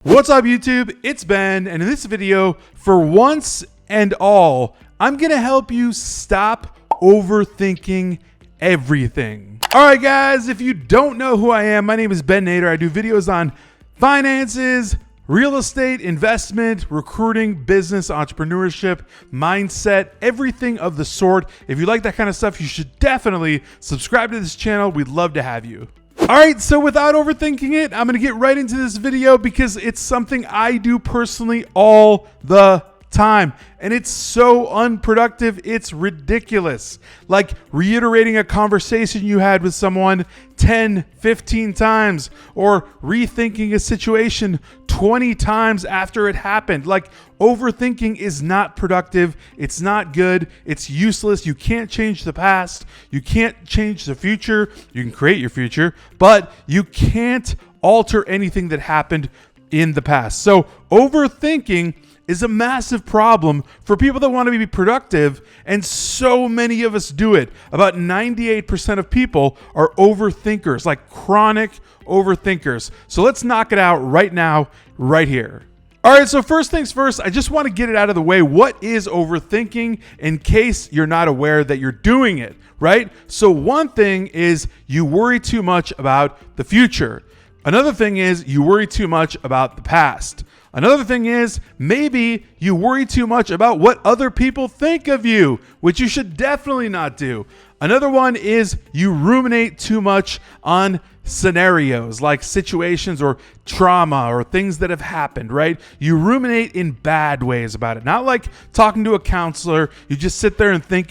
What's up, YouTube? It's Ben, and in this video, for once and all, I'm gonna help you stop overthinking everything. All right, guys, if you don't know who I am, my name is Ben Nader. I do videos on finances, real estate, investment, recruiting, business, entrepreneurship, mindset, everything of the sort. If you like that kind of stuff, you should definitely subscribe to this channel. We'd love to have you. All right, so without overthinking it, I'm gonna get right into this video because it's something I do personally all the time. And it's so unproductive, it's ridiculous. Like reiterating a conversation you had with someone 10, 15 times, or rethinking a situation 20 times after it happened. Like overthinking is not productive. It's not good. It's useless. You can't change the past. You can't change the future. You can create your future, but you can't alter anything that happened in the past. So overthinking is a massive problem for people that want to be productive, and so many of us do it. About 98% of people are overthinkers, like chronic overthinkers. So let's knock it out right now, right here. All right, so first things first, I just want to get it out of the way. What is overthinking in case you're not aware that you're doing it, right? So one thing is you worry too much about the future. Another thing is you worry too much about the past. Another thing is maybe you worry too much about what other people think of you, which you should definitely not do. Another one is you ruminate too much on scenarios like situations or trauma or things that have happened, right? You ruminate in bad ways about it. Not like talking to a counselor. You just sit there and think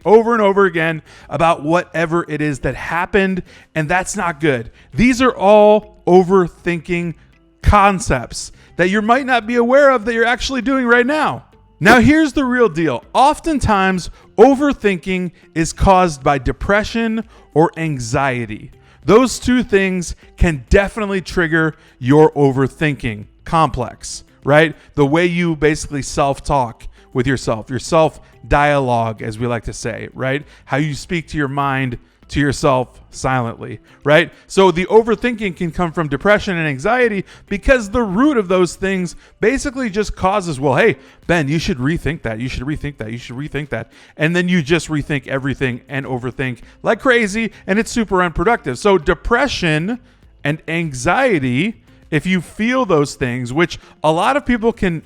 over and over again about whatever it is that happened, and that's not good. These are all overthinking concepts that you might not be aware of that you're actually doing right now. Now, here's the real deal. Oftentimes, overthinking is caused by depression or anxiety. Those two things can definitely trigger your overthinking complex, right? The way you basically self-talk with yourself, your self-dialogue, as we like to say, right? How you speak to your mind, to yourself silently, right? So the overthinking can come from depression and anxiety because the root of those things basically just causes, well, hey, Ben, you should rethink that. You should rethink that. You should rethink that. And then you just rethink everything and overthink like crazy, and it's super unproductive. So depression and anxiety, if you feel those things, which a lot of people can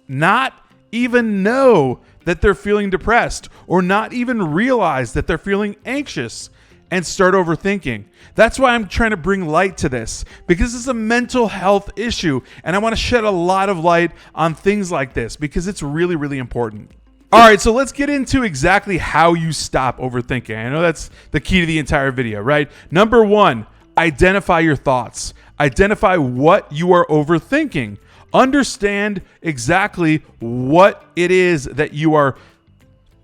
not even know that they're feeling depressed or not even realize that they're feeling anxious and start overthinking. That's why I'm trying to bring light to this, because it's a mental health issue, and I want to shed a lot of light on things like this because it's really, really important. All right, so let's get into exactly how you stop overthinking. I know that's the key to the entire video, right? Number one, identify your thoughts. Identify what you are overthinking. Understand exactly what it is that you are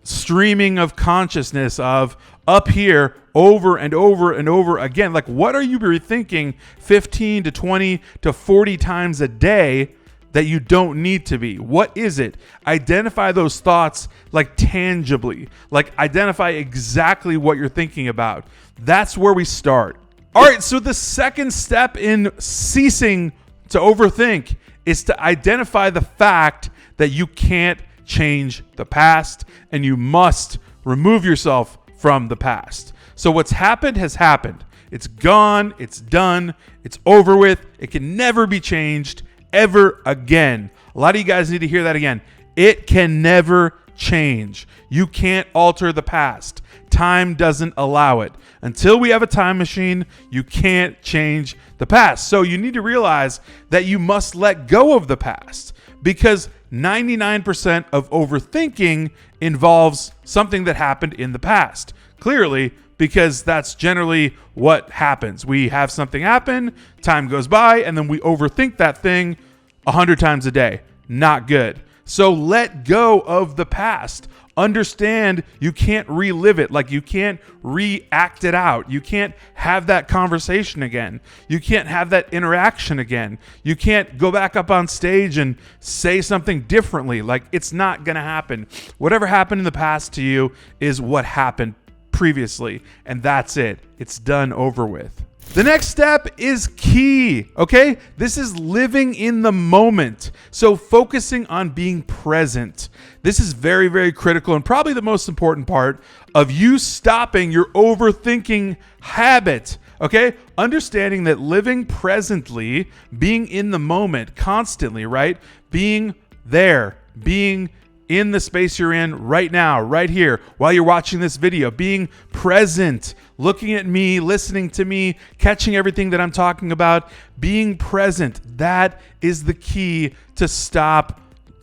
streaming of consciousness of up here over and over and over again. Like, what are you rethinking 15 to 20 to 40 times a day that you don't need to be? What is it? Identify those thoughts like tangibly, like identify exactly what you're thinking about. That's where we start. All right, so the second step in ceasing to overthink is to identify the fact that you can't change the past and you must remove yourself from the past. So what's happened has happened. It's gone, it's done, it's over with. It can never be changed ever again. A lot of you guys need to hear that again. It can never change. You can't alter the past. Time doesn't allow it. Until we have a time machine, you can't change the past. So you need to realize that you must let go of the past, because 99% of overthinking involves something that happened in the past. Clearly, because that's generally what happens. We have something happen, time goes by, and then we overthink that thing 100 times a day. Not good. So let go of the past. Understand you can't relive it. Like, you can't react it out. You can't have that conversation again. You can't have that interaction again. You can't go back up on stage and say something differently. Like, it's not going to happen. Whatever happened in the past to you is what happened previously, and that's it. It's done, over with. The next step is key, okay? This is living in the moment. So focusing on being present. This is very, very critical and probably the most important part of you stopping your overthinking habit, okay? Understanding that living presently, being in the moment constantly, right? Being there, being in the space you're in right now, right here, while you're watching this video, being present, looking at me, listening to me, catching everything that I'm talking about, being present. That is the key to stop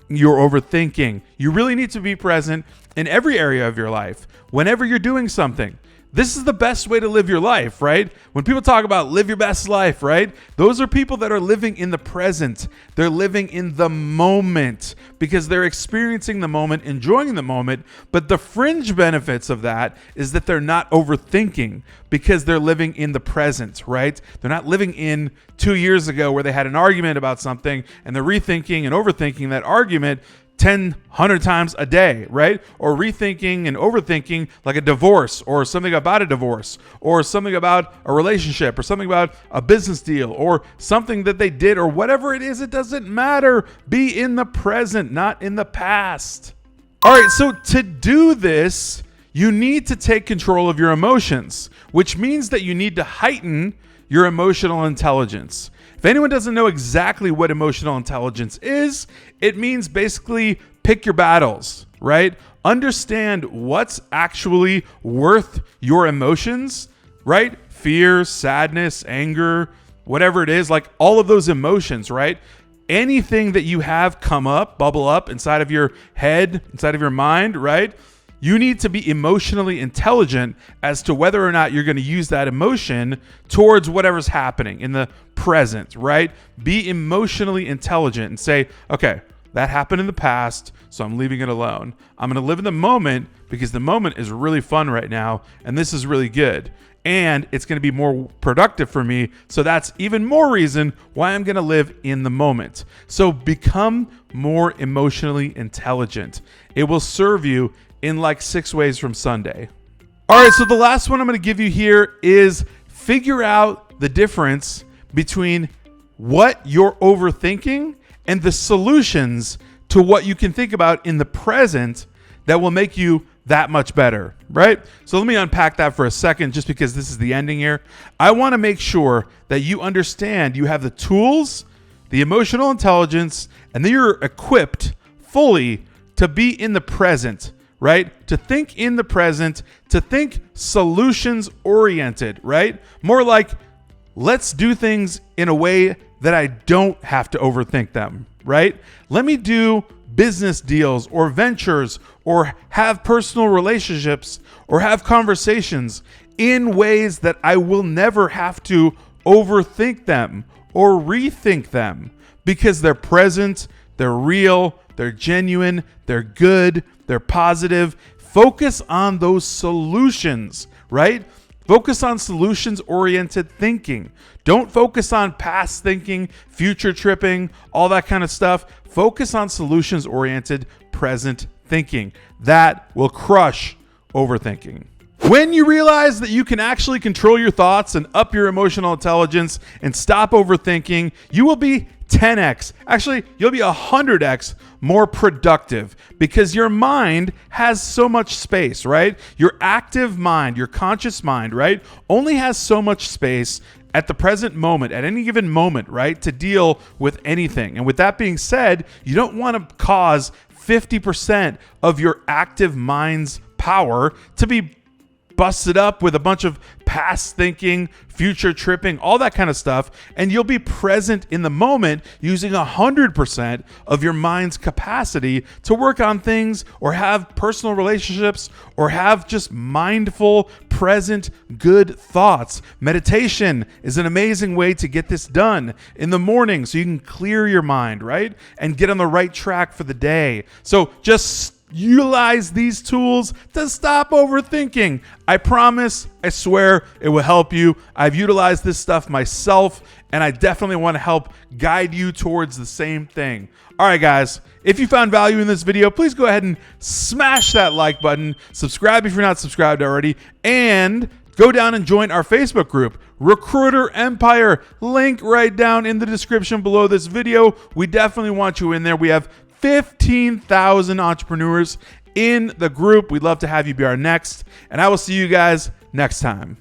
your overthinking. You really need to be present in every area of your life, whenever you're doing something. This is the best way to live your life, right? When people talk about live your best life, right? Those are people that are living in the present. They're living in the moment because they're experiencing the moment, enjoying the moment. But the fringe benefits of that is that they're not overthinking because they're living in the present, right? They're not living in 2 years ago where they had an argument about something and they're rethinking and overthinking that argument 10, 100 times a day, right? Or rethinking and overthinking like a divorce or something about a divorce or something about a relationship or something about a business deal or something that they did or whatever it is. It doesn't matter. Be in the present, not in the past. All right, so to do this, you need to take control of your emotions, which means that you need to heighten your emotional intelligence. If anyone doesn't know exactly what emotional intelligence is, it means basically pick your battles, right? Understand what's actually worth your emotions, right? Fear, sadness, anger, whatever it is, like all of those emotions, right? Anything that you have come up, bubble up inside of your head, inside of your mind, right? You need to be emotionally intelligent as to whether or not you're going to use that emotion towards whatever's happening in the present, right? Be emotionally intelligent and say, okay, that happened in the past, so I'm leaving it alone. I'm going to live in the moment because the moment is really fun right now, and this is really good. And it's going to be more productive for me, so that's even more reason why I'm going to live in the moment. So become more emotionally intelligent. It will serve you in like 6 ways from Sunday. All right, so the last one I'm going to give you here is figure out the difference between what you're overthinking and the solutions to what you can think about in the present that will make you that much better, right? So let me unpack that for a second just because this is the ending here. I want to make sure that you understand you have the tools, the emotional intelligence, and that you're equipped fully to be in the present, right? To think in the present, to think solutions oriented, right? More like, let's do things in a way that I don't have to overthink them, right? Let me do business deals or ventures or have personal relationships or have conversations in ways that I will never have to overthink them or rethink them because they're present, they're real, they're genuine, they're good, they're positive. Focus on those solutions, right? Focus on solutions-oriented thinking. Don't focus on past thinking, future tripping, all that kind of stuff. Focus on solutions-oriented present thinking. That will crush overthinking. When you realize that you can actually control your thoughts and up your emotional intelligence and stop overthinking, you will be 10x. Actually, you'll be 100x more productive because your mind has so much space, right? Your active mind, your conscious mind, right, only has so much space at the present moment, at any given moment, right, to deal with anything. And with that being said, you don't want to cause 50% of your active mind's power to be busted up with a bunch of past thinking, future tripping, all that kind of stuff, and you'll be present in the moment using 100% of your mind's capacity to work on things or have personal relationships or have just mindful, present, good thoughts. Meditation is an amazing way to get this done in the morning so you can clear your mind, right? And get on the right track for the day. So just utilize these tools to stop overthinking. I promise, I swear it will help you. I've utilized this stuff myself, and I definitely want to help guide you towards the same thing. All right, guys, if you found value in this video, please go ahead and smash that like button. Subscribe if you're not subscribed already, and go down and join our Facebook group, Recruiter Empire. Link right down in the description below this video. We definitely want you in there. We have 15,000 entrepreneurs in the group. We'd love to have you be our next, and I will see you guys next time.